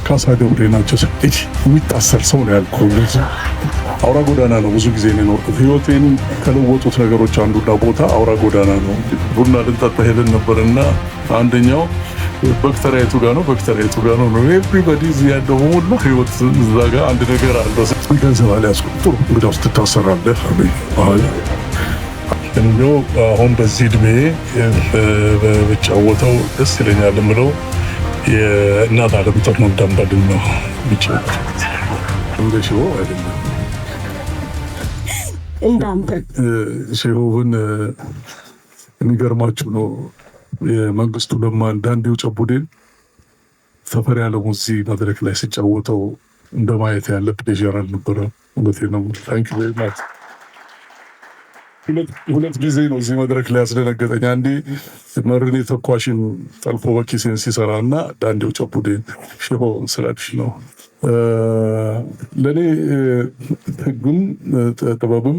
ካሳ ገብሬ ናቸው። የሚታሰር ሰው ነው ያልኩህ። አውራ ጎዳና ነው ብዙ ጊዜ ነው የኖርኩት። ህይወቴን ከለወጡት ነገሮች አንዱና ቦታ አውራ ጎዳና ነው። ቡና ልንጠጣ ሄደን ነበርና አንደኛው በክተሪያቱ ጋር ነው በክተሪያቱ ጋር ነው ኤቭሪባዲ እዚህ ያለው ሁሉ ህይወት እዛ ጋር አንድ ነገር አለው። ገንዘብ አልያዝኩም። ጥሩ እንግዲህ ውስጥ ትታሰራለህ አለኝ። እንደው አሁን በዚህ እድሜ ብጫወተው ደስ ይለኛል የምለው የእናት አለም ጠርኖ እንዳምባልን ነው ብቻ እንደ ሽቦ አይደለም። እንዳንተ ሽቦውን የሚገርማችሁ ነው የመንግስቱ ለማ አንዳንዴው ጨቡዴን ሰፈር ያለው እዚህ መድረክ ላይ ሲጫወተው እንደማየት ያለ ፕሌዥር አልነበረ። እውነቴን ነው። ታንክ ዩ ቬሪ ማች። ሁለት ጊዜ ነው እዚህ መድረክ ላይ ያስደነገጠኝ። አንዴ መርኔ ተኳሽን ጠልፎ በኪሴን ሲሰራ እና ዳንዴው ጨቡዴን ሽቦውን ስላልሽ ነው። ለእኔ ህግም ጥበብም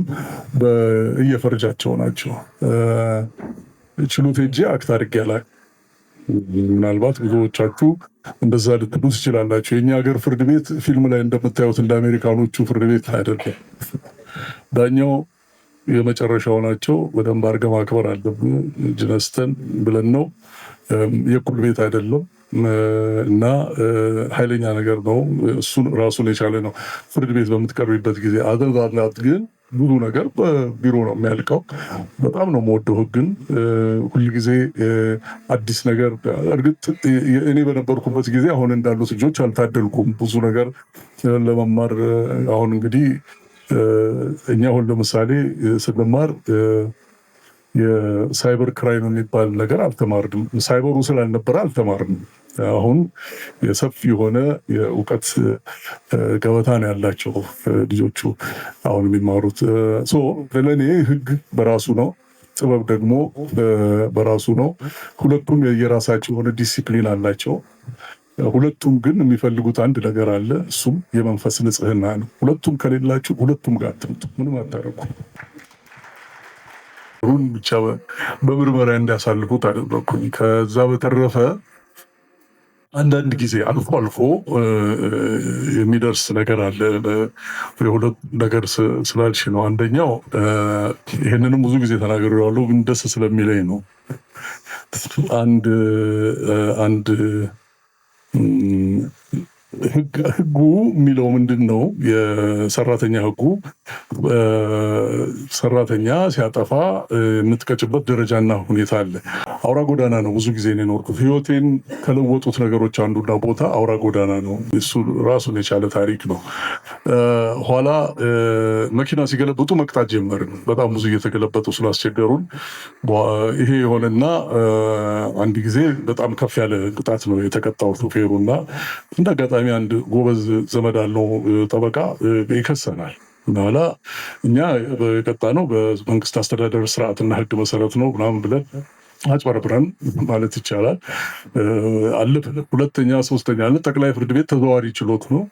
እየፈርጃቸው ናቸው። ችሎት ሄጄ አክት አድርጌ አላውቅም። ምናልባት ብዙዎቻችሁ እንደዛ ልትሉ ትችላላችሁ። የኛ ሀገር ፍርድ ቤት ፊልም ላይ እንደምታዩት እንደ አሜሪካኖቹ ፍርድ ቤት አይደለም። ዳኛው የመጨረሻው ናቸው። በደንብ አድርገህ ማክበር አለብን። እጅ ነስተን ብለን ነው። የእኩል ቤት አይደለም እና ኃይለኛ ነገር ነው። እሱን ራሱን የቻለ ነው። ፍርድ ቤት በምትቀርቢበት ጊዜ አዘዛላት ግን ብዙ ነገር በቢሮ ነው የሚያልቀው። በጣም ነው የምወደው ህግን። ሁልጊዜ አዲስ ነገር እርግጥ እኔ በነበርኩበት ጊዜ አሁን እንዳሉት ልጆች አልታደልኩም ብዙ ነገር ለመማር። አሁን እንግዲህ እኛ አሁን ለምሳሌ ስንማር የሳይበር ክራይም የሚባል ነገር አልተማርንም። ሳይበሩ ስላልነበረ አልተማርንም። አሁን የሰፊ የሆነ የእውቀት ገበታ ነው ያላቸው ልጆቹ አሁን የሚማሩት። ለእኔ ህግ በራሱ ነው፣ ጥበብ ደግሞ በራሱ ነው። ሁለቱም የራሳቸው የሆነ ዲሲፕሊን አላቸው። ሁለቱም ግን የሚፈልጉት አንድ ነገር አለ። እሱም የመንፈስ ንጽህና ነው። ሁለቱም ከሌላችሁ ሁለቱም ጋር አትምጡ፣ ምንም አታረጉ። ሁን ብቻ በምርመራ እንዲያሳልፉት አደረኩኝ። ከዛ በተረፈ አንዳንድ ጊዜ አልፎ አልፎ የሚደርስ ነገር አለ። የሁለት ነገር ስላልሽ ነው። አንደኛው ይህንንም ብዙ ጊዜ ተናግሬዋለሁ፣ ግን ደስ ስለሚለኝ ነው። አንድ ህጉ የሚለው ምንድን ነው? የሰራተኛ ህጉ ሰራተኛ ሲያጠፋ የምትቀጭበት ደረጃና ሁኔታ አለ። አውራ ጎዳና ነው ብዙ ጊዜ ነው የኖርኩት። ህይወቴን ከለወጡት ነገሮች አንዱና ቦታ አውራ ጎዳና ነው። እሱ ራሱን የቻለ ታሪክ ነው። ኋላ መኪና ሲገለብጡ መቅጣት ጀመርን። በጣም ብዙ እየተገለበጡ ስላስቸገሩን ይሄ የሆነና አንድ ጊዜ በጣም ከፍ ያለ ቅጣት ነው የተቀጣው ሹፌሩ እና እንደ አጋጣሚ አንድ ጎበዝ ዘመድ አለው ጠበቃ ይከሰናል። በኋላ እኛ የቀጣ ነው በመንግስት አስተዳደር ስርዓትና ህግ መሰረት ነው ምናምን ብለን አጭበርብረን ማለት ይቻላል አለፈ። ሁለተኛ ሶስተኛ ጠቅላይ ፍርድ ቤት ተዘዋዋሪ ችሎት ነው።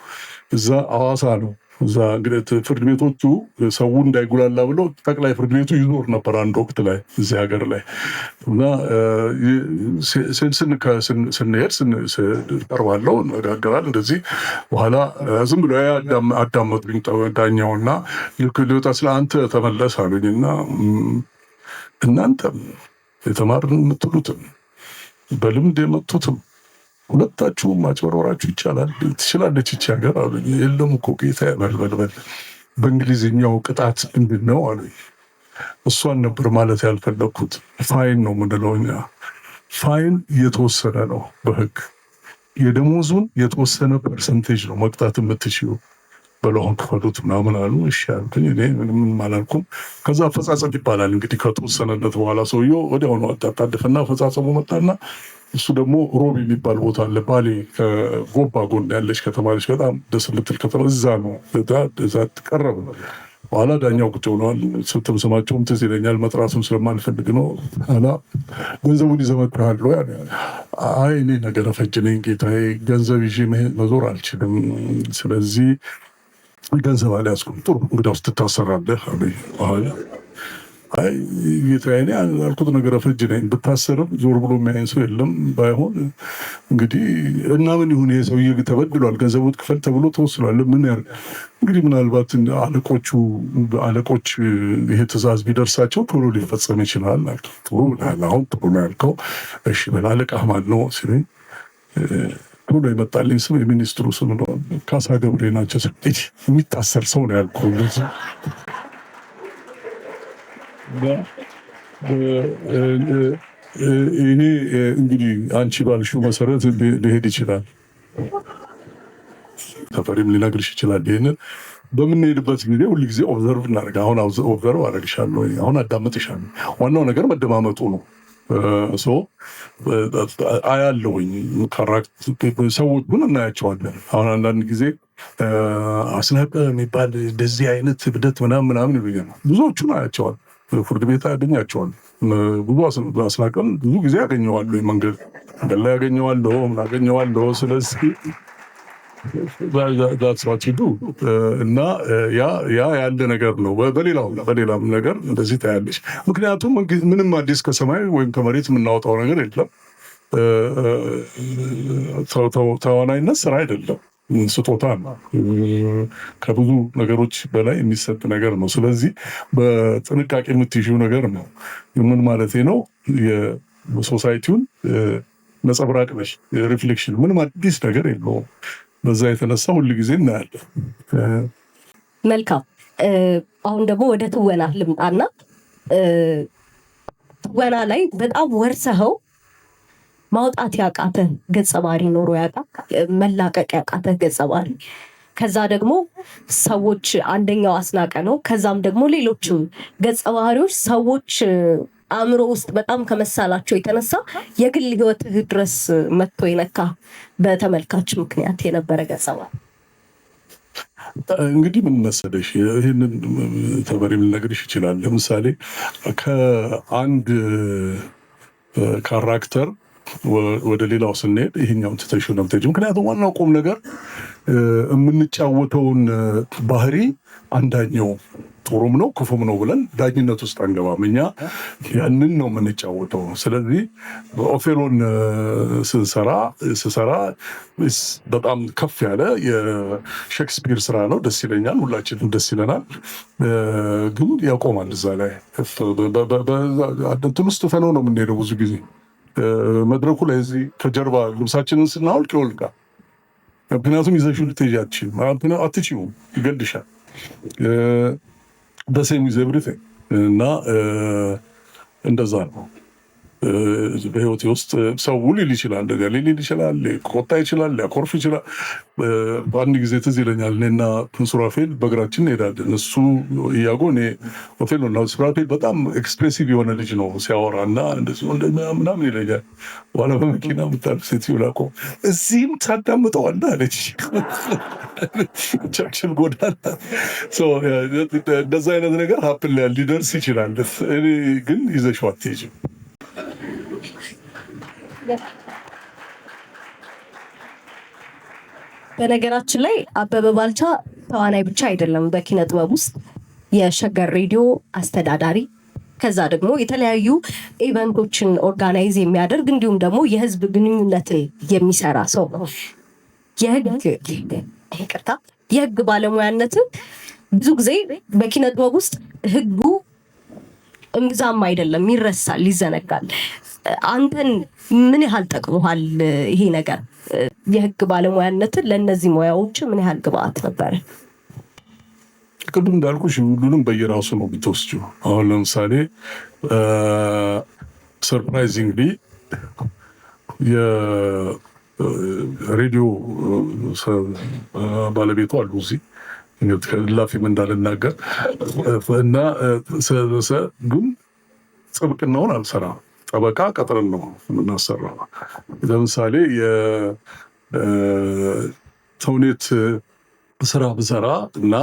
እዛ ሐዋሳ ነው። እዛ እንግዲህ ፍርድ ቤቶቹ ሰው እንዳይጉላላ ብለው ጠቅላይ ፍርድ ቤቱ ይዞር ነበር አንድ ወቅት ላይ እዚህ ሀገር ላይ እና ስንሄድ ቀርባለው ነጋገራል እንደዚህ። በኋላ ዝም ብሎ አዳመጡኝ ዳኛውና ሊወጣ ስለ አንተ ተመለስ አሉኝ እና እናንተም የተማርን የምትሉትም በልምድ የመጡትም ሁለታችሁም ማጭበርበራችሁ ይቻላል ትችላለች ይቺ ሀገር አሉኝ። የለም እኮ ጌታ በልበልበል በእንግሊዝኛው ቅጣት ምንድን ነው አሉኝ። እሷን ነበር ማለት ያልፈለግኩት። ፋይን ነው የምንለው እኛ። ፋይን የተወሰነ ነው በህግ የደሞዙን የተወሰነ ፐርሰንቴጅ ነው መቅጣት የምትችሉ በለሆን ክፈሉት ምናምን አሉ። እሺ አልኩኝ። እኔ ምንም አላልኩም። ከዛ አፈጻጸም ይባላል እንግዲህ ከተወሰነለት በኋላ ሰውየው ወዲያውኑ አጣደፈና አፈጻጸሙ መጣና እሱ ደግሞ ሮብ የሚባል ቦታ አለ ባሌ ከጎባ ጎን ያለች ከተማለች በጣም ደስ የምትል ከተማ እዛ ነው። እዛ ቀረበ። በኋላ ዳኛው ቁጭ ብለዋል። ስማቸውም ትዝ ይለኛል መጥራቱን ስለማንፈልግ ነው። ኋላ ገንዘቡን ይዘህ መጥተሃል ወይ? አይ እኔ ነገረ ፈጅ ነኝ ጌታዬ፣ ገንዘብ ይዤ መዞር አልችልም። ስለዚህ ገንዘብ አልያዝኩም። ጥሩ እንግዲያውስ ትታሰራለህ አሉኝ። አይ ጌታዬ እኔ ያልኩት ነገር ፍጅ ነኝ ብታሰርም ዞር ብሎ የሚያይን ሰው የለም። ባይሆን እንግዲህ እና ምን ይሁን ይሄ ሰውዬ ተበድሏል፣ ገንዘቡን ክፈል ተብሎ ተወስኗል። ምን ያርግ እንግዲህ ምናልባት አለቆች ይሄ ትእዛዝ ቢደርሳቸው ቶሎ ሊፈጸም ይችላል። ጥሩ አሁን ጥሩ ነው ያልከው። እሺ አለቃህ ማን ነው ሲለኝ ቶሎ የመጣልኝ ስም የሚኒስትሩ ስም ነው፣ ካሳ ገብሬ ናቸው። የሚታሰር ሰው ነው ያልኩህ። ይሄ እንግዲህ አንቺ ባልሽው መሰረት ሊሄድ ይችላል። ተፈሪም ሊነግርሽ ይችላል። ይህንን በምንሄድበት ጊዜ ሁልጊዜ ኦብዘርቭ እናደርግ። አሁን ኦብዘርቭ አደርግሻለሁ፣ አሁን አዳምጥሻለሁ። ዋናው ነገር መደማመጡ ነው። አያለሁኝ ሰዎች ግን እናያቸዋለን። አሁን አንዳንድ ጊዜ አስናቀ የሚባል እንደዚህ አይነት እብደት ምናምን ይሉኛል። ብዙዎቹን አያቸዋል፣ ፍርድ ቤት ያገኛቸዋል። ብዙ አስናቀን ብዙ ጊዜ ያገኘዋለሁ፣ መንገድ ላይ ያገኘዋለሁ፣ ምን አገኘዋለሁ። ስለዚህ ዳስዋችዱ እና ያ ያለ ነገር ነው። በሌላም ነገር እንደዚህ ታያለች። ምክንያቱም ምንም አዲስ ከሰማይ ወይም ከመሬት የምናወጣው ነገር የለም። ተዋናይነት ስራ አይደለም፣ ስጦታ ነው። ከብዙ ነገሮች በላይ የሚሰጥ ነገር ነው። ስለዚህ በጥንቃቄ የምትይዥው ነገር ነው። ምን ማለት ነው? የሶሳይቲውን ነጸብራቅ ነሽ፣ ሪፍሌክሽን። ምንም አዲስ ነገር የለውም። በዛ የተነሳ ሁሉ ጊዜ እናያለን። መልካም። አሁን ደግሞ ወደ ትወና ልምጣና ትወና ላይ በጣም ወርሰኸው ማውጣት ያቃተህ ገጸ ባህሪ ኖሮ ያውቃል? መላቀቅ ያቃተህ ገጸ ባህሪ? ከዛ ደግሞ ሰዎች አንደኛው አስናቀ ነው። ከዛም ደግሞ ሌሎችም ገጸ ባህሪዎች ሰዎች አእምሮ ውስጥ በጣም ከመሳላቸው የተነሳ የግል ህይወትህ ድረስ መጥቶ የነካ በተመልካች ምክንያት የነበረ ገጸ ባህሪ? እንግዲህ ምን መሰለሽ፣ ይህንን ተበሬም ልነግርሽ ይችላል። ለምሳሌ ከአንድ ካራክተር ወደ ሌላው ስንሄድ ይሄኛውን ትተሽው ነው የምትሄጂው። ምክንያቱም ዋናው ቁም ነገር የምንጫወተውን ባህሪ አንዳኛው ጥሩም ነው ክፉም ነው ብለን ዳኝነት ውስጥ አንገባም። እኛ ያንን ነው የምንጫወተው። ስለዚህ ኦቴሎን ስሰራ በጣም ከፍ ያለ የሼክስፒር ስራ ነው። ደስ ይለኛል፣ ሁላችንም ደስ ይለናል። ግን ያቆማል እዛ ላይ። እንትን ውስጥ ፈነው ነው የምንሄደው ብዙ ጊዜ መድረኩ ላይ እዚህ ከጀርባ ልብሳችንን ስናወልቅ ይወልቃል። ምክንያቱም ይዘሽው ልትሄጂ አትችይውም፣ ይገድሻል። በሴም ዊዝ ኤቭሪቲንግ እና እንደዛ ነው። በህይወቴ ውስጥ ሰው ሊል ይችላል፣ ሊል ይችላል፣ ሊቆጣ ይችላል፣ ሊያኮርፍ ይችላል። በአንድ ጊዜ ትዝ ይለኛል፣ እኔና ሱራፌል በእግራችን እንሄዳለን። እሱ እያጎ እኔ ሆቴል ነው። ሱራፌል በጣም ኤክስፕሬሲቭ የሆነ ልጅ ነው ሲያወራ እና ምናምን ይለኛል። በኋላ በመኪና የምታልፍ ሴትዮ ላቆም እዚህም ታዳምጠዋለህ አለች። ቻክሽን ጎዳና እንደዛ አይነት ነገር ሀፕን ሊደርስ ይችላል። እኔ ግን ይዘሽው አትሄጂም። በነገራችን ላይ አበበ ባልቻ ተዋናይ ብቻ አይደለም። በኪነ ጥበብ ውስጥ የሸገር ሬዲዮ አስተዳዳሪ፣ ከዛ ደግሞ የተለያዩ ኢቨንቶችን ኦርጋናይዝ የሚያደርግ እንዲሁም ደግሞ የህዝብ ግንኙነትን የሚሰራ ሰው ነው። የህግ ባለሙያነትን ብዙ ጊዜ በኪነ ጥበብ ውስጥ ህጉ እምብዛም አይደለም፣ ይረሳል፣ ይዘነጋል። አንተን ምን ያህል ጠቅሞሃል ይሄ ነገር? የህግ ባለሙያነትን ለእነዚህ ሙያዎች ምን ያህል ግብአት ነበረ? ቅድም እንዳልኩሽ ሁሉንም በየራሱ ነው ብትወስጂው። አሁን ለምሳሌ ሰርፕራይዚንግሊ የሬዲዮ ባለቤቱ አሉ እዚህ ላፊም እንዳልናገር እና ግን ጥብቅናውን አልሰራም። ጠበቃ ቀጥረን ነው የምናሰራው። ለምሳሌ የተውኔት ስራ ብሰራ እና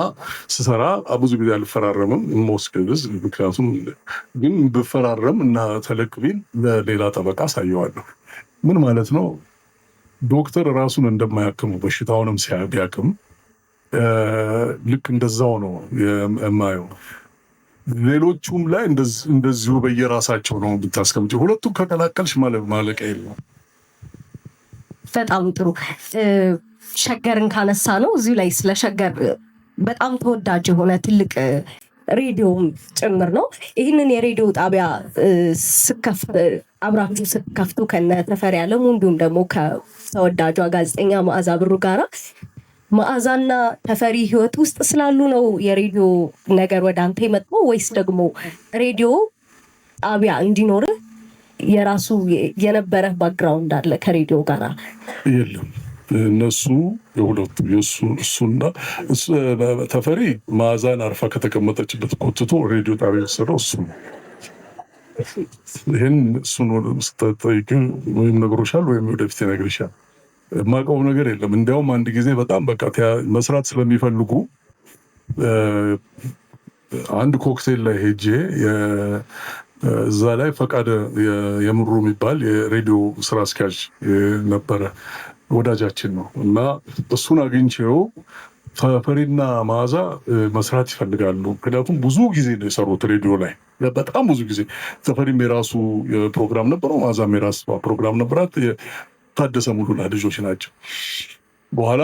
ስሰራ ብዙ ጊዜ አልፈራረምም የምወስደው። ምክንያቱም ግን ብፈራረም እና ተለቅ ቢል ለሌላ ጠበቃ አሳየዋለሁ። ምን ማለት ነው? ዶክተር ራሱን እንደማያክሙ በሽታውንም ቢያክም ልክ እንደዛው ነው የማየው። ሌሎቹም ላይ እንደዚሁ በየራሳቸው ነው ብታስቀምጪ። ሁለቱም ከቀላቀልሽ ማለቂያ የለውም። በጣም ጥሩ። ሸገርን ካነሳ ነው እዚሁ ላይ ስለ ሸገር በጣም ተወዳጅ የሆነ ትልቅ ሬዲዮም ጭምር ነው። ይህንን የሬዲዮ ጣቢያ አብራችሁ ስከፍቱ ከነ ተፈሪ አለሙ እንዲሁም ደግሞ ከተወዳጇ ጋዜጠኛ መዓዛ ብሩ ጋራ መዓዛና ተፈሪ ህይወት ውስጥ ስላሉ ነው የሬዲዮ ነገር ወደ አንተ የመጣው ወይስ ደግሞ ሬዲዮ ጣቢያ እንዲኖርህ የራሱ የነበረ ባክግራውንድ አለ ከሬዲዮ ጋር? የለም፣ እነሱ የሁለቱ እሱና ተፈሪ መዓዛን አርፋ ከተቀመጠችበት ኮትቶ ሬዲዮ ጣቢያ የወሰደው እሱ ነው። ይህን እሱን ስትጠይቅ ወይም ነግሮሻል ወይም ወደፊት ይነግርሻል። የማውቀው ነገር የለም። እንዲያውም አንድ ጊዜ በጣም በቃ መስራት ስለሚፈልጉ አንድ ኮክቴል ላይ ሄጄ እዛ ላይ ፈቃደ የምሩ የሚባል የሬዲዮ ስራ አስኪያጅ ነበረ፣ ወዳጃችን ነው እና እሱን አግኝቼው ተፈሪና መዓዛ መስራት ይፈልጋሉ። ምክንያቱም ብዙ ጊዜ ነው የሰሩት ሬዲዮ ላይ በጣም ብዙ ጊዜ። ተፈሪም የራሱ ፕሮግራም ነበረው፣ መዓዛም የራሱ ፕሮግራም ነበራት። ታደሰ ሙሉና ልጆች ናቸው። በኋላ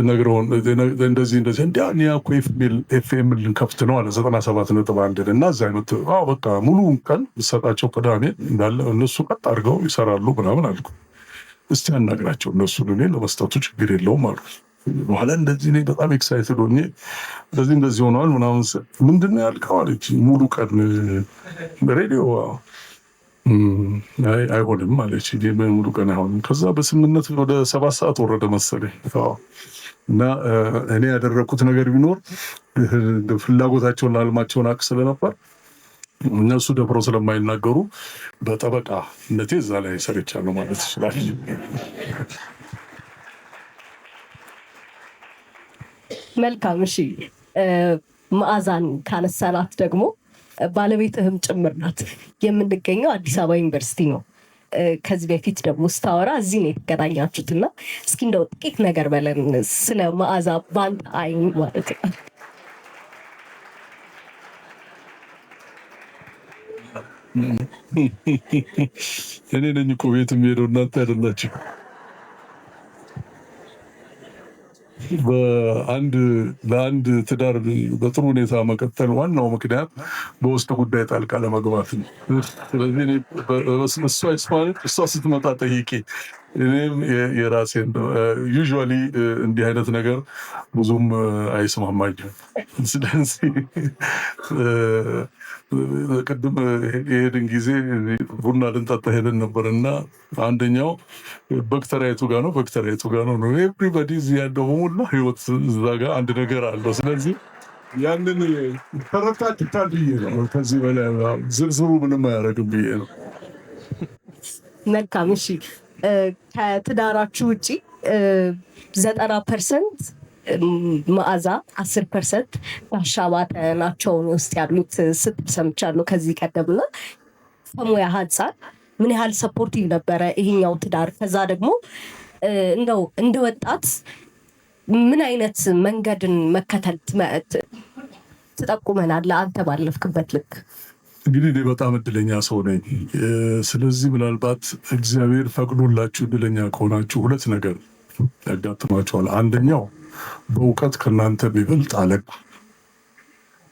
ነግረውን እንደዚህ እንዲያ እኮ ኤፍኤም ልንከፍት ነው አለ 97.1 እና እዛ አይነት በቃ ሙሉ ቀን ሰጣቸው። ቅዳሜ እንዳለ እነሱ ቀጥ አድርገው ይሰራሉ ምናምን አልኩ። እስቲ አናግራቸው እነሱን እኔ ለመስጠቱ ችግር የለውም አሉ። በኋላ እንደዚህ እኔ በጣም ኤክሳይትድ ሆኜ እንደዚህ ሆነዋል ምናምን። ምንድን ነው ያልከው አለች። ሙሉ ቀን ሬዲዮ አይሆንም አለች። ሙሉ ቀን አይሆንም። ከዛ በስምነት ወደ 7 ሰዓት ወረደ መሰለኝ። እና እኔ ያደረግኩት ነገር ቢኖር ፍላጎታቸውን አልማቸውን አቅ ስለነበር እነሱ ደፍረው ስለማይናገሩ በጠበቃነቴ እዛ ላይ ሰርቻለሁ ማለት ይችላል። መልካም። እሺ፣ መዓዛን ካነሳናት ደግሞ ባለቤትህም ጭምር ናት። የምንገኘው አዲስ አበባ ዩኒቨርሲቲ ነው። ከዚህ በፊት ደግሞ ስታወራ እዚህ ነው የተገናኛችሁት እና እስኪ እንደው ጥቂት ነገር በለን ስለ መዓዛ በአንተ አይን ማለት ነው። እኔ ነኝ እኮ ቤት የሚሄደው እናንተ አይደላችሁ። ለአንድ ትዳር በጥሩ ሁኔታ መቀጠል ዋናው ምክንያት በውስጥ ጉዳይ ጣልቃ ለመግባት ነው። ስለዚህ እሷ ስትመጣ ጠይቄ እኔም የራሴን ዩዥዋሊ እንዲህ አይነት ነገር ብዙም አይስማማኝም። ስለዚህ ቅድም የሄድን ጊዜ ቡና ልንጠጣ ሄደን ነበር እና አንደኛው በክተሪያቱ ጋር ነው ኤቭሪባዲ እዚህ ያለው በሙላ ህይወት እዛ ጋር አንድ ነገር አለው። ስለዚህ ያንን ተረታችታል ብዬ ነው። ከዚህ በላይ ዝርዝሩ ምንም አያደርግም ብዬ ነው። መልካም። እሺ፣ ከትዳራችሁ ውጭ 90% መዓዛ 10% ጋሻ ባተ ናቸው ውስጥ ያሉት ስትል ሰምቻለሁ ከዚህ ቀደምና ከሙያ አንፃር ምን ያህል ሰፖርቲቭ ነበረ ይሄኛው ትዳር? ከዛ ደግሞ እንደው እንደ ወጣት ምን አይነት መንገድን መከተል ትጠቁመናለህ አንተ ባለፍክበት ልክ? እንግዲህ እኔ በጣም እድለኛ ሰው ነኝ። ስለዚህ ምናልባት እግዚአብሔር ፈቅዶላችሁ እድለኛ ከሆናችሁ ሁለት ነገር ያጋጥማችኋል። አንደኛው በእውቀት ከእናንተ የሚበልጥ አለቃ።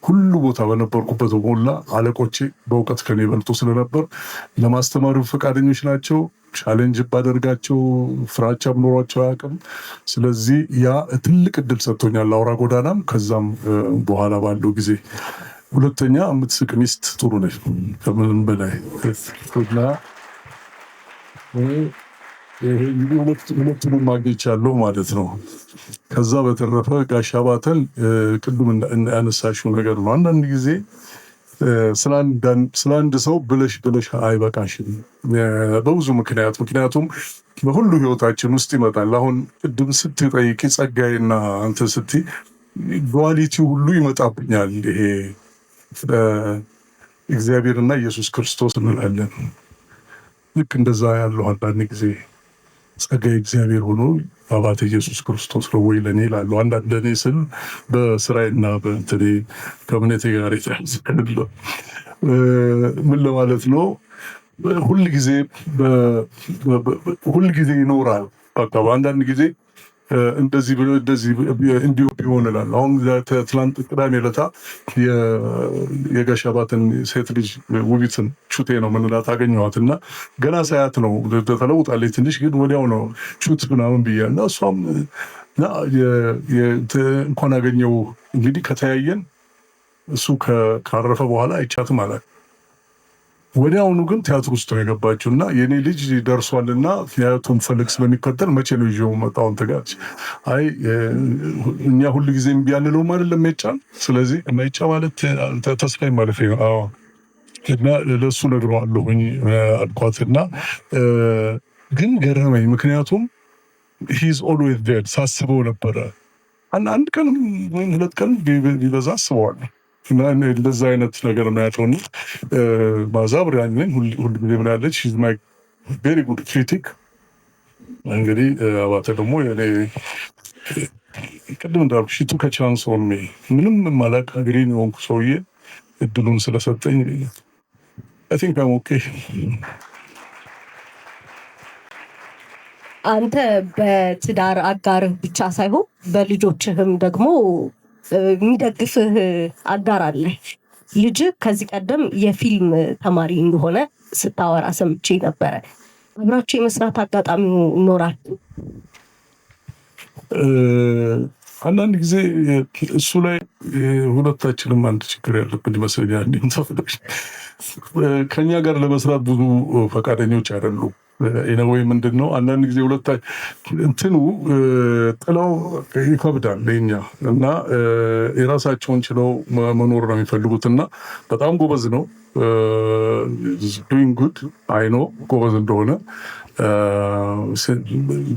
ሁሉ ቦታ በነበርኩበት በሞላ አለቆቼ በእውቀት ከኔ ይበልጡ ስለነበር ለማስተማሩ ፈቃደኞች ናቸው። ቻሌንጅ ባደርጋቸው ፍራቻም ኖሯቸው አያውቅም። ስለዚህ ያ ትልቅ እድል ሰጥቶኛል፣ አውራ ጎዳናም ከዛም በኋላ ባለው ጊዜ። ሁለተኛ የምትስቅ ሚስት ጥሩ ነች ከምንም በላይ። ሁለቱንም ማግኘቻለሁ ማለት ነው። ከዛ በተረፈ ጋሻ ባተን ቅድም ያነሳሽው ነገር ነው። አንዳንድ ጊዜ ስለ አንድ ሰው ብለሽ አይበቃሽም በብዙ ምክንያቱም በሁሉ ህይወታችን ውስጥ ይመጣል። አሁን ቅድም ስትጠይቂ ጸጋዬና አንተ ስትይ ዱዋሊቲው ሁሉ ይመጣብኛል። ይሄ እግዚአብሔርና ኢየሱስ ክርስቶስ እንላለን። ልክ እንደዛ ያለው አንዳንድ ጊዜ ጸጋዬ እግዚአብሔር ሆኖ አባቴ ኢየሱስ ክርስቶስ ነው ወይ ለእኔ እላለሁ። አንዳንድ ለእኔ ስል በስራዬና በእንትኔ ከእምነቴ ጋር የተያዘ ምን ለማለት ነው? ሁልጊዜ ይኖራል። በቃ በአንዳንድ ጊዜ እንደዚህ እንዲሁ ቢሆን እላለሁ። አሁን ትላንት ቅዳሜ ዕለት የጋሽ አባተን ሴት ልጅ ውቢትን ቹቴ ነው ምንላት አገኘኋት እና ገና ሳያት ነው ተለውጣለች ትንሽ፣ ግን ወዲያው ነው ቹት ምናምን ብያ እና እሷም እንኳን አገኘው እንግዲህ ከተያየን እሱ ካረፈ በኋላ አይቻትም አላት። ወዲያውኑ ግን ቲያትር ውስጥ ነው የገባችው እና የኔ ልጅ ደርሷልና ቲያትሩን ፈልግ ስለሚከተል መቼ ነው ይዤው መጣውን ተጋች አይ እኛ ሁሉ ጊዜ እምቢ አንለውም አይደለም መጫን። ስለዚህ መጫ ማለት ተስፋዬ ማለት ነው። አዎ እና ለሱ ነግረዋለሁኝ አልኳትና ግን ገረመኝ። ምክንያቱም ሂዝ ኦልዌይዝ ዴድ ሳስበው ነበረ። አንድ ቀን ወይም 2 ቀን ቢበዛ አስበዋለሁ። እንደዛ አይነት ነገር ነው ያለውና ማዛብር ያንን ሁሉ ጊዜ ምን ያለች ሺዝ ማይ ቬሪ ጉድ ክሪቲክ። እንግዲህ አባተ ደግሞ የኔ ቅድም እንዳልኩሽ ቱ ከቻንስ ኦን ሚ ምንም ማላቅ እንግዲህ ነው ሰውዬ እድሉን ስለሰጠኝ አይ ቲንክ አም ኦኬ። አንተ በትዳር አጋርህ ብቻ ሳይሆን በልጆችህም ደግሞ የሚደግፍህ አጋር አለ። ልጅ ከዚህ ቀደም የፊልም ተማሪ እንደሆነ ስታወራ ሰምቼ ነበረ። አብራችሁ የመስራት አጋጣሚው ይኖራል? አንዳንድ ጊዜ እሱ ላይ ሁለታችንም አንድ ችግር ያለብን ይመስለኛል። ከኛ ጋር ለመስራት ብዙ ፈቃደኞች አይደሉም። ወይ ምንድን ነው አንዳንድ ጊዜ እንትኑ ጥለው ይከብዳል ለኛ እና የራሳቸውን ችለው መኖር ነው የሚፈልጉት እና በጣም ጎበዝ ነው። ዱይንግ ጉድ አይኖ ጎበዝ እንደሆነ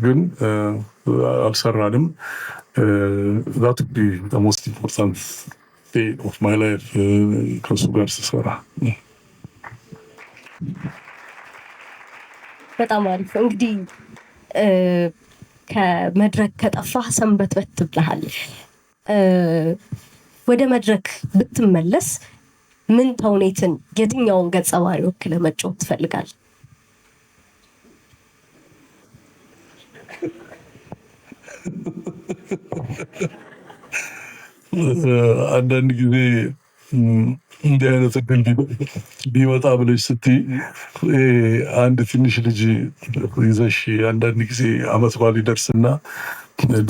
ግን አልሰራንም። that would be the most important day of my life ከሱ ጋር ስሰራ። በጣም አሪፍ። እንግዲህ ከመድረክ ከጠፋህ ሰንበትበት ብለሃል። ወደ መድረክ ብትመለስ ምን ተውኔትን የትኛውን ገጸ ባህሪ ወክለህ መጫወት ትፈልጋለህ? አንዳንድ ጊዜ እንዲህ አይነት እድል ቢመጣ ብለሽ ስትይ አንድ ትንሽ ልጅ ይዘሽ አንዳንድ ጊዜ አመት በዓል ይደርስና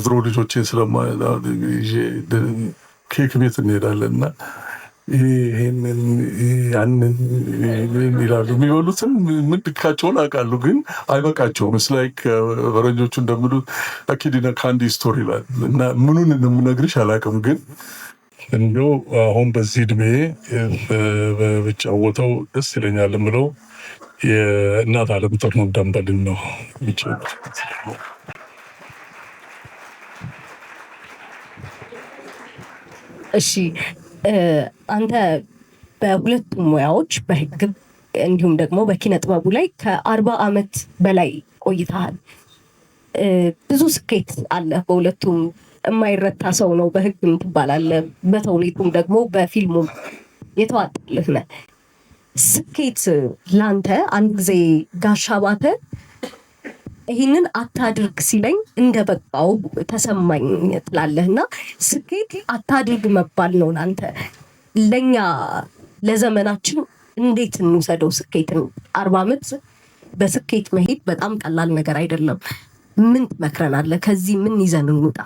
ድሮ ልጆቼ ኬክ ቤት እንሄዳለን እና ይሄንን ያንን ይላሉ። የሚበሉትን ምንድካቸውን አውቃለሁ ግን አይበቃቸውም። ስላይክ ፈረንጆቹ እንደሚሉት አኪዲና ካንዲ ስቶሪ ይላል እና ምኑን እንደምነግርሽ አላውቅም ግን እንደው አሁን በዚህ እድሜ ብጫወተው ደስ ይለኛል የምለው የእናት ዓለም ጥርሙን ደንበልን ነው የሚጫወት። እሺ አንተ በሁለቱም ሙያዎች በህግም እንዲሁም ደግሞ በኪነ ጥበቡ ላይ ከ40 ዓመት በላይ ቆይተሃል። ብዙ ስኬት አለ በሁለቱም። የማይረታ ሰው ነው በህግም ትባላለህ፣ በተውኔቱም ደግሞ በፊልሙም የተዋጣልህ ነህ። ስኬት ላንተ አንድ ጊዜ ጋሽ አባተ ይህንን አታድርግ ሲለኝ እንደበቃው ተሰማኝ ትላለህ እና ስኬት አታድርግ መባል ነው ላንተ። ለኛ ለዘመናችን እንዴት እንውሰደው ስኬትን? 40 ዓመት በስኬት መሄድ በጣም ቀላል ነገር አይደለም። ምን ትመክረናለህ? ከዚህ ምን ይዘን እንውጣ?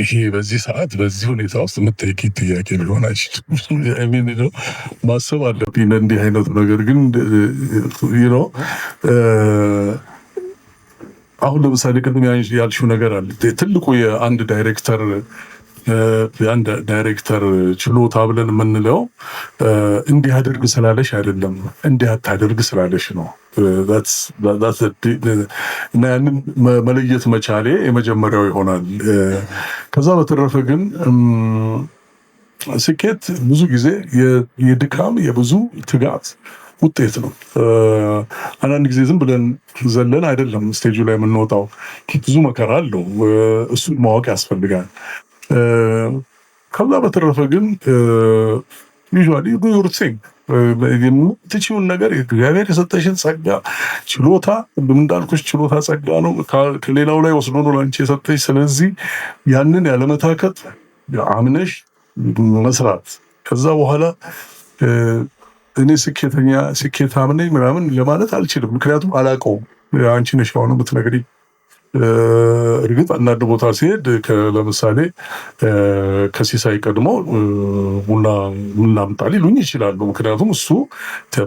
ይሄ በዚህ ሰዓት በዚህ ሁኔታ ውስጥ የምትጠይቂ ጥያቄ ሊሆን አይችልም። ማሰብ አለብኝ እንዲህ አይነቱ ነገር ግን አሁን ለምሳሌ ቅድም ያልሽው ነገር አለ። ትልቁ የአንድ ዳይሬክተር ችሎታ ብለን የምንለው እንዲህ አድርግ ስላለሽ አይደለም፣ እንዲህ አታድርግ ስላለሽ ነው። እና ያንን መለየት መቻሌ የመጀመሪያው ይሆናል። ከዛ በተረፈ ግን ስኬት ብዙ ጊዜ የድካም የብዙ ትጋት ውጤት ነው። አንዳንድ ጊዜ ዝም ብለን ዘለን አይደለም ስቴጁ ላይ የምንወጣው፣ ብዙ መከራ አለው። እሱን ማወቅ ያስፈልጋል። ከዛ በተረፈ ግን ዩዥዋሊ ዩርሲንግ የምትችውን ነገር እግዚአብሔር የሰጠሽን ጸጋ ችሎታ፣ እንዳልኩሽ ችሎታ ጸጋ ነው፣ ከሌላው ላይ ወስዶ ነው ለአንቺ የሰጠሽ። ስለዚህ ያንን ያለመታከት አምነሽ መስራት። ከዛ በኋላ እኔ ስኬታም ነኝ ምናምን ለማለት አልችልም፣ ምክንያቱም አላውቀውም። አንቺ ነሽ አሁን የምትነግሪኝ። እርግጥ አንዳንድ ቦታ ሲሄድ ለምሳሌ ከሲሳይ ቀድሞ ቡና ምናምጣ ሊሉኝ ይችላሉ። ምክንያቱም እሱ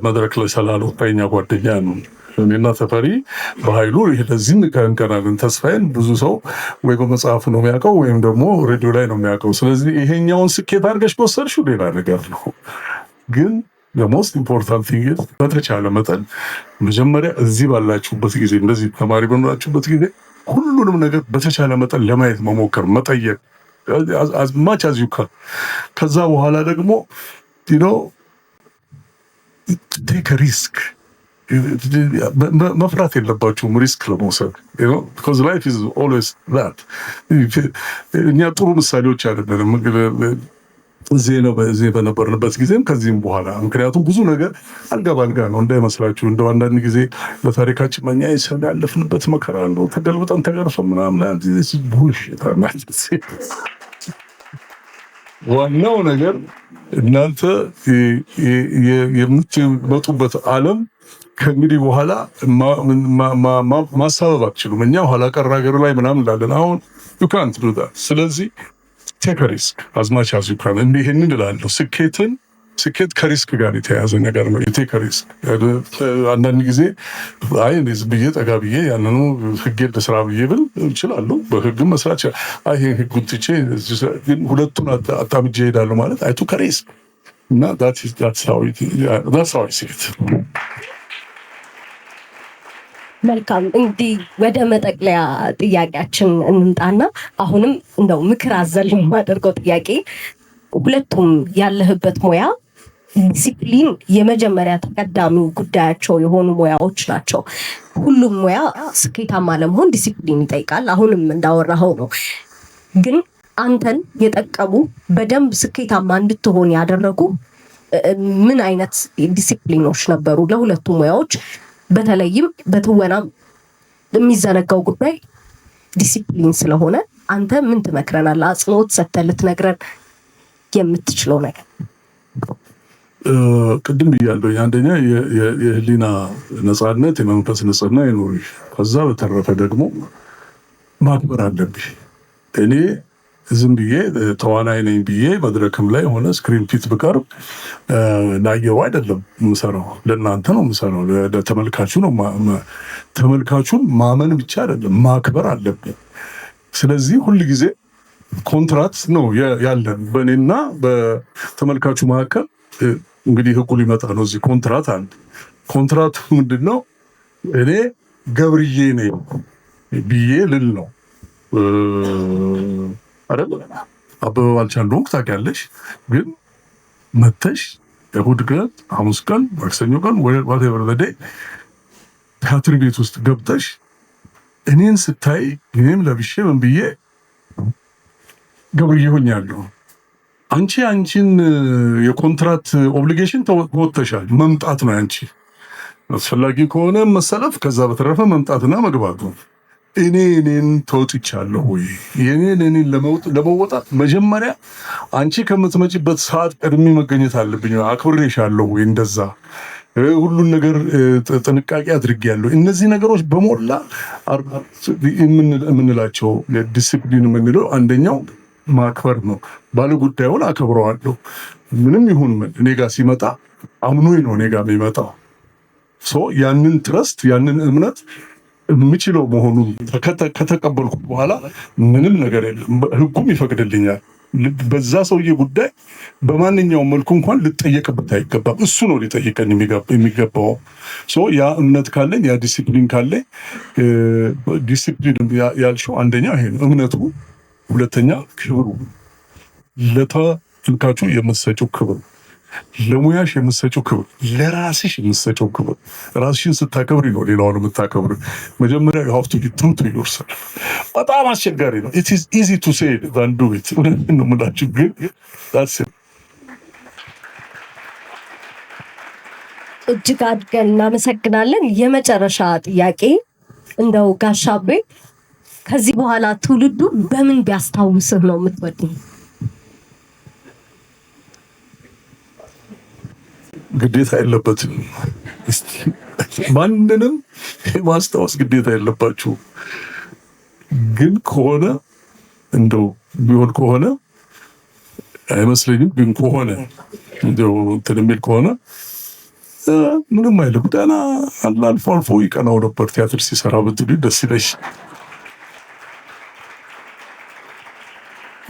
መድረክ ላይ ስላልወጣ የኛ ጓደኛ ነው። እኔና ተፈሪ በኃይሉ ለዚህ እንቀናለን። ተስፋዬን ብዙ ሰው ወይ በመጽሐፍ ነው የሚያውቀው ወይም ደግሞ ሬዲዮ ላይ ነው የሚያውቀው። ስለዚህ ይሄኛውን ስኬት አድርገሽ ከወሰድሽው ሌላ ነገር ነው። ግን ሞስት ኢምፖርታንት ቲንግ በተቻለ መጠን መጀመሪያ እዚህ ባላችሁበት ጊዜ፣ እንደዚህ ተማሪ በኖራችሁበት ጊዜ ሁሉንም ነገር በተቻለ መጠን ለማየት መሞከር፣ መጠየቅ አዝማች አዝዩካ። ከዛ በኋላ ደግሞ ቴክ ሪስክ። መፍራት የለባችሁም ሪስክ ለመውሰድ። ቢኮዝ ላይፍ ኢዝ ኦልዌይስ ዛት። እኛ ጥሩ ምሳሌዎች አይደለንም እዚህ በነበርንበት ጊዜም ከዚህም በኋላ። ምክንያቱም ብዙ ነገር አልጋ ባልጋ ነው እንዳይመስላችሁ። እንደው አንዳንድ ጊዜ በታሪካችን መኛ ሰው ያለፍንበት መከራ ነው። ተገልብጠን ተገርፈን ምናምን ቡልሽት። ዋናው ነገር እናንተ የምትመጡበት ዓለም ከእንግዲህ በኋላ ማሳበብ አትችሉም። እኛ ኋላ ቀር ሀገር ላይ ምናምን እንላለን። አሁን ዩ ካንት ዱ ዛት። ስለዚህ ቴክ ሪስክ አዝማች አዝ ዩ ካን። ይህንን እላለሁ። ስኬት ከሪስክ ጋር የተያያዘ ነገር ነው። የቴክ ሪስክ አንዳንድ ጊዜ አይ ዝም ብዬ ጠጋ ብዬ ያንኑ ህጌን ልስራ ብዬ ብል እችላለሁ። በህግም መስራት ይሄ ህጉን ትቼ ግን ሁለቱን አጣምጄ እሄዳለሁ ማለት አይቱ ከሪስክ እና that's how I see it። መልካም እንግዲህ ወደ መጠቅለያ ጥያቄያችን እንምጣና አሁንም እንደው ምክር አዘል የማደርገው ጥያቄ፣ ሁለቱም ያለህበት ሙያ ዲሲፕሊን የመጀመሪያ ተቀዳሚ ጉዳያቸው የሆኑ ሙያዎች ናቸው። ሁሉም ሙያ ስኬታማ ለመሆን ዲሲፕሊን ይጠይቃል። አሁንም እንዳወራኸው ነው። ግን አንተን የጠቀሙ በደንብ ስኬታማ እንድትሆን ያደረጉ ምን አይነት ዲሲፕሊኖች ነበሩ ለሁለቱ ሙያዎች? በተለይም በትወናም የሚዘነጋው ጉዳይ ዲሲፕሊን ስለሆነ አንተ ምን ትመክረናል? አጽንኦት ሰጥተህ ልትነግረን የምትችለው ነገር። ቅድም ብያለሁ። አንደኛ የህሊና ነፃነት፣ የመንፈስ ንጽህና ይኖርሽ። ከዛ በተረፈ ደግሞ ማክበር አለብሽ። እኔ ዝም ብዬ ተዋናይ ነኝ ብዬ መድረክም ላይ ሆነ ስክሪን ፊት ብቀርብ ላየው አይደለም የምሰራው፣ ለእናንተ ነው የምሰራው፣ ለተመልካቹ ነው። ተመልካቹን ማመን ብቻ አይደለም ማክበር አለብን። ስለዚህ ሁል ጊዜ ኮንትራት ነው ያለን በእኔና በተመልካቹ መካከል። እንግዲህ ህጉ ሊመጣ ነው። እዚህ ኮንትራት አለ። ኮንትራት ምንድን ነው? እኔ ገብርዬ ነኝ ብዬ ልል ነው አይደል? አበበ ባልቻ እንደሆንክ ታውቂያለሽ። ግን መተሽ እሑድ ቀን፣ ሐሙስ ቀን፣ ማክሰኞ ቀን ዋቴቨር ዘ ዴይ ቲያትር ቤት ውስጥ ገብተሽ እኔን ስታይ እኔም ለብሼ ምን ብዬ ገብርዬ ሆኛለሁ። አንቺን የኮንትራት ኦብሊጌሽን ተወጥተሻል። መምጣት ነው አንቺ አስፈላጊ ከሆነ መሰለፍ፣ ከዛ በተረፈ መምጣትና መግባት ነው። እኔን ተወጥቻለሁ ወይ? እኔን ለመወጣት መጀመሪያ አንቺ ከምትመጪበት ሰዓት ቀድሜ መገኘት አለብኝ። አክብሬሻለሁ ወይ? እንደዛ ሁሉን ነገር ጥንቃቄ አድርጌያለሁ። እነዚህ ነገሮች በሞላ የምንላቸው ዲሲፕሊን የምንለው አንደኛው ማክበር ነው። ባለጉዳዩን አከብረዋለሁ። ምንም ይሁን ምን እኔ ጋር ሲመጣ አምኖኝ ነው እኔ ጋር የሚመጣው። ያንን ትረስት፣ ያንን እምነት የምችለው መሆኑን ከተቀበልኩት በኋላ ምንም ነገር የለም። ህጉም ይፈቅድልኛል። በዛ ሰውዬ ጉዳይ በማንኛውም መልኩ እንኳን ልጠየቅበት አይገባም። እሱ ነው ሊጠይቀን የሚገባው። ያ እምነት ካለኝ፣ ያ ዲሲፕሊን ካለኝ፣ ዲሲፕሊን ያልሽው አንደኛ ይሄ ነው እምነቱ። ሁለተኛ ክብሩ፣ ለተመልካቹ የምትሰጪው ክብር። ለሙያሽ የምትሰጪው ክብር፣ ለራስሽ የምትሰጪው ክብር፣ ራስሽን ስታከብሪ ነው ሌላውን የምታከብሪ። መጀመሪያ you have to be true to yourself። በጣም አስቸጋሪ ነው። it is easy to say than do it ነው የምላችሁ፣ ግን that's it። እጅግ አድርገን እናመሰግናለን። የመጨረሻ ጥያቄ እንደው ጋሻቤ ከዚህ በኋላ ትውልዱ በምን ቢያስታውስህ ነው የምትወደው? ግዴታ የለበትም። ማንንም ማስታወስ ግዴታ የለባችሁ። ግን ከሆነ እንደው ቢሆን ከሆነ አይመስለኝም። ግን ከሆነ እንደው እንትን የሚል ከሆነ ምንም አይልም። ደህና አልፎ አልፎ ይቀናው ነበር ቲያትር ሲሰራ ብትሉ ደስ ይለሽ።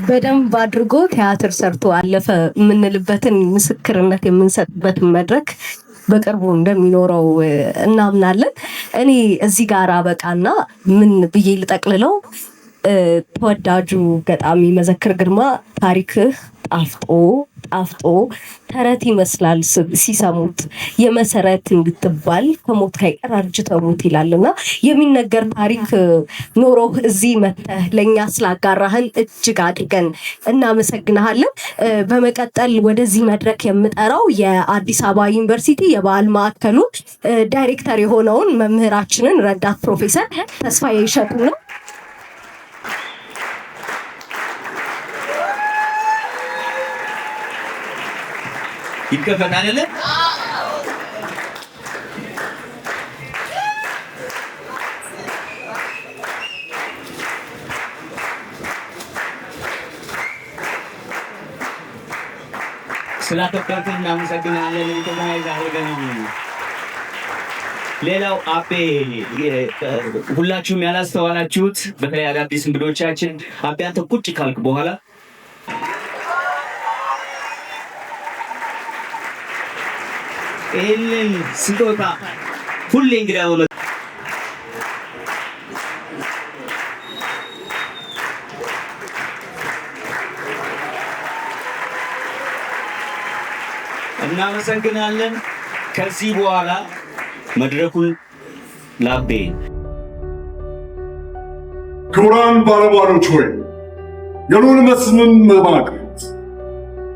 በደንብ አድርጎ ቲያትር ሰርቶ አለፈ የምንልበትን ምስክርነት የምንሰጥበትን መድረክ በቅርቡ እንደሚኖረው እናምናለን። እኔ እዚህ ጋር አበቃና ምን ብዬ ልጠቅልለው፣ ተወዳጁ ገጣሚ መዘክር ግርማ ታሪክህ ጣፍጦ ተረት ይመስላል ሲሰሙት የመሰረት እንድትባል ከሞት ካይቀር አርጅተሙት ይላልና የሚነገር ታሪክ ኖሮህ እዚህ መተህ ለእኛ ስላጋራህን እጅግ አድርገን እናመሰግናለን። በመቀጠል ወደዚህ መድረክ የምጠራው የአዲስ አበባ ዩኒቨርሲቲ የባህል ማዕከሉ ዳይሬክተር የሆነውን መምህራችንን ረዳት ፕሮፌሰር ተስፋዬ ይሸጡ ነው። ይከፈት አይደለ? ስላከበርክን እናመሰግናለን። ሌላው አቤ ሁላችሁም ያላስተዋላችሁት በተለይ አዳዲስ እንግዶቻችን አቤ አንተ ቁጭ ካልክ በኋላ ይህንን ስጦታ ሁሌ እንግዳ እናመሰግናለን። ከዚህ በኋላ መድረኩን ላቤ። ክቡራን ባለሟሎች ሆይ የልዑል መስፍን መማክርት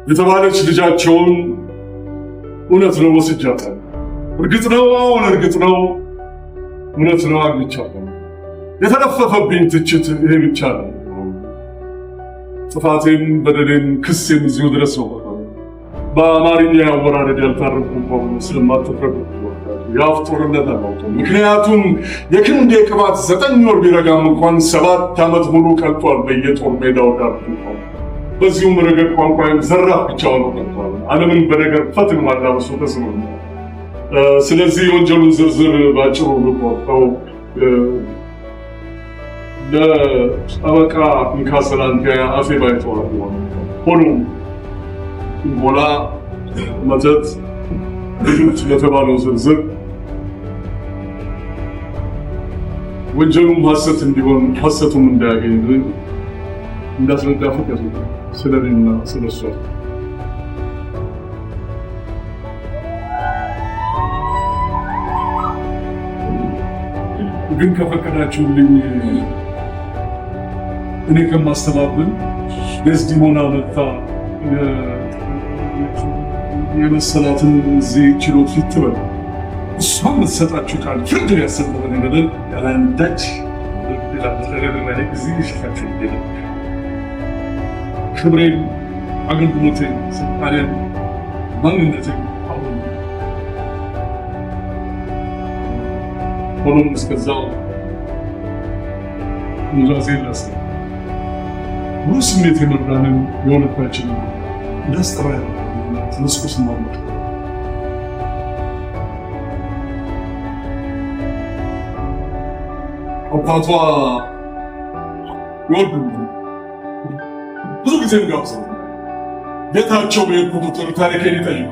የተባለች ልጃቸውን እውነት ነው ወስጃታለሁ። እርግጥ ነው አሁን እርግጥ ነው እውነት ነው አግኝቻለሁ። የተለፈፈብኝ ትችት ይሄ ብቻ ነው። ጥፋቴም በደሌም ክሴም እዚሁ ድረስ ነው። በአማርኛ ያወራረድ ያልታረቁ ከሆኑ ስለማትፈርዱ የአፍ ጦርነት አላውቅም። ምክንያቱም የክንዴ ቅባት 9 ወር ቢረጋም እንኳን 7 ዓመት ሙሉ ቀልጧል በየጦር ሜዳው ዳር። በዚሁም ረገድ ቋንቋዬም ዘራፍ ብቻ ሆኖ ቀርቷል። ዓለምን በነገር ፈትን ማላበሱ ተስኖኛል። ስለዚህ የወንጀሉን ዝርዝር ባጭሩ ልቆርጠው ለጠበቃ እንካሰላንቲያ አፌ ባይተዋል ሆኖም ሞላ መተት ልጆች ለተባለው ዝርዝር ወንጀሉም ሐሰት እንዲሆን ሐሰቱም እንዳያገኝ እንዳስረዳ ፍቅር ስለኔና ስለሷ ግን ከፈቀዳችሁልኝ እኔ ከማስተባብል ደስዲሞና መጣ የመሰላትን እዚህ ችሎት ፊት ትበል እሷም የምትሰጣችሁ ቃል ፍርድ ያሰጠበን በደል ያላንዳች እዚህ ይሽታችሁ ይገኛል። ክብሬን፣ አገልግሎቴን፣ ስልጣኔን፣ ማንነቴን አሁን ሆኖም እስከዛው ኑዛዜ ላስ ሙሉ ስሜት የመራንን የሆነታችንን እንዳስጠራ መስኩስ ማመድ አባቷ ይወዱ ብዙ ጊዜ ጋብዘው ቤታቸው በሄድኩት ቁጥር ታሪኬን ይጠይቁ።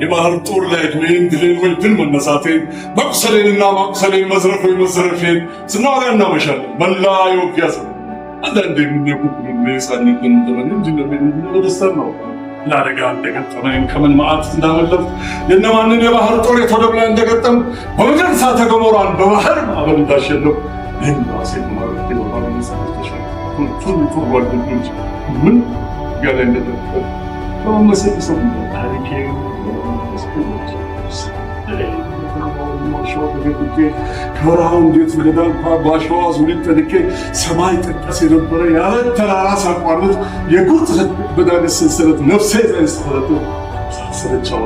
የባህር ጦር ላይ ድሜን ድሌን ወይ ድል መነሳቴን መቁሰሌንና ማቁሰሌን መዝረፍ ወይ መዘረፌን ስናወራ እናመሻለን። መላ የውጊያ ዘመን አንዳንዴ የምንየኩት የሳኝትን ዘመን እንጂ በደስታ ነው። ለአደጋ እንደገጠመኝ ከምን መዓት እንዳመለጥ የእነማንን የባህር ጦር የተወደብ ላይ እንደገጠም በምድር እሳተ ገሞራን በባህር ማዕበል እንዳሸነፍ ይህን ራሴ ማለት የባህር መጽሐፍ ተሸ ጓደኞች ምን ጋር እንደደረሰ በመመሰል ሰው ታሪኬ ከበረሃው እንዴት እንደዳንኳ በአሸዋ ዙሪት ጠልቄ ሰማይ ጠቀስ የነበረ ያለ ተራራ ሳቋርጥ የጉርጥ በዳገት ሰንሰለት ነፍሴ ዛይስተፈለጡ ሳሰለቻው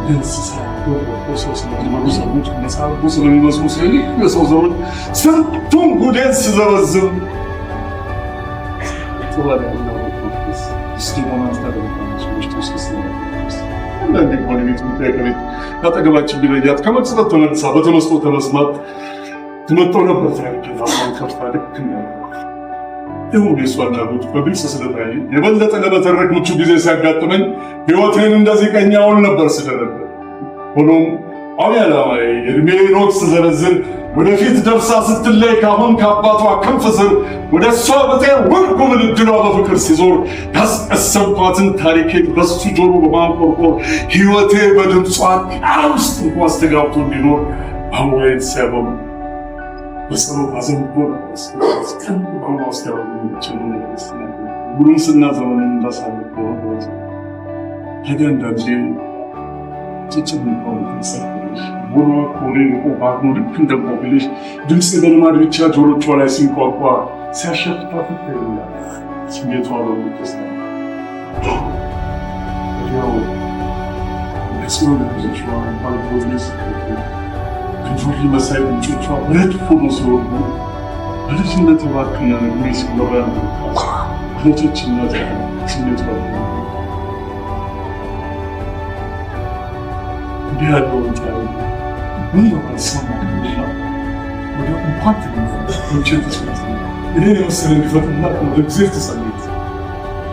እንስሳ ሰው ስለሚመሩ ሰዎች መጽሐፉ ስለሚመስሉ ስለዚህ የሰው ዘሮች ስንቱን ጉዴን ስዘበዝብ ያጠገባችን ቢለያት ከመቅጽበት ተመልሳ በተመስጦ ተመስማት ትመጣው ነበር። ከፍታ ልክ ይሁን የሷና ጉድ በግልጽ ስለታየ የበለጠ ለመተረክ ምቹ ጊዜ ሲያጋጥመኝ ሕይወቴን እንደዚህ ቀኛውን ነበር ስለነበር። ሆኖም አሁን ዓላማዬ የእድሜ ኖት ስዘረዝር ወደፊት ደርሳ ስትለይ ካሁን ከአባቷ ክንፍ ስር ወደ እሷ ብጤ ወርቁ ምልድሏ በፍቅር ሲዞር ያስቀሰምኳትን ታሪኬን በሱ ጆሮ በማንቆርቆር ሕይወቴ በድምጿ ቃል ውስጥ እንኳ አስተጋብቶ እንዲኖር አሁን ሲያበሙ በጸሎት አዘንቦ ቀን በማስታወቂያዎችን ጉርምስና ዘመንን እንዳሳልፍ ሆኖት ታዲያ አንዳንዴ ጭጭም እንኳን ተሰጥቶሽ ቦሎ ኮሌ ቆባኖ ልክ እንደቆብልሽ ድምፅ በልማድ ብቻ ጆሮቿ ላይ ሲንቋቋ ሲያሸፍታት ይታያል። ስሜቷ በሚተስና ያው ለሰው ልጅ ባልቦዝነስ ከጆሪ መሳይ ምንጮቿ ረድፍ ሆኖ ሲወርዱ በልጅነት የባክና ነግሜ ሲኖረ እህቶችና ስሜቷ እንዲህ ያለውን ጫሪ ምን የማልሰማ ወደ እንኳን ትንችን ተስመት ይህን የመሰለ እንዲፈጥና ወደ ጊዜ ተሰሜት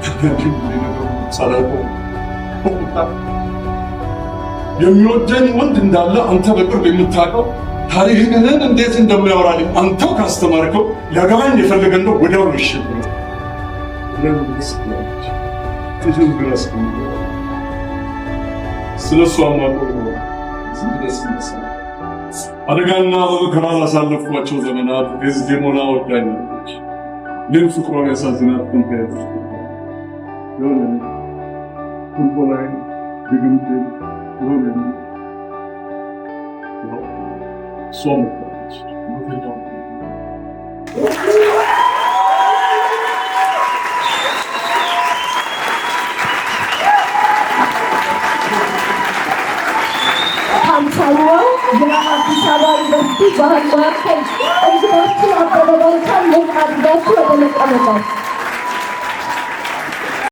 ተገንድም ነገሩ ሳላቆ የሚወደኝ ወንድ እንዳለ አንተ በቅርብ የምታውቀው ታሪክህን እንዴት እንደሚያወራልኝ አንተው ካስተማርከው ሊያገባኝ የፈለገ እንደው ወዲያው ይሽብረ ለምንስ ስለሱ አማቆ አደጋና በመከራ ላሳለፍኳቸው ዘመናት ዴዝዴሞና ወዳኛለች። ግን ፍቅሯን ያሳዝናት ኮንቴንት ሆነ ኩልቆላይ ድግምት ሆነ ሶምታች ወደኛው ታምሳለው የአዲስ አበባ ዩኒቨርሲቲ ባህል ማዕከል እንግዶችን አበበ ባልቻን ሞቅ አድርጋችሁ ወደ መቀመጫው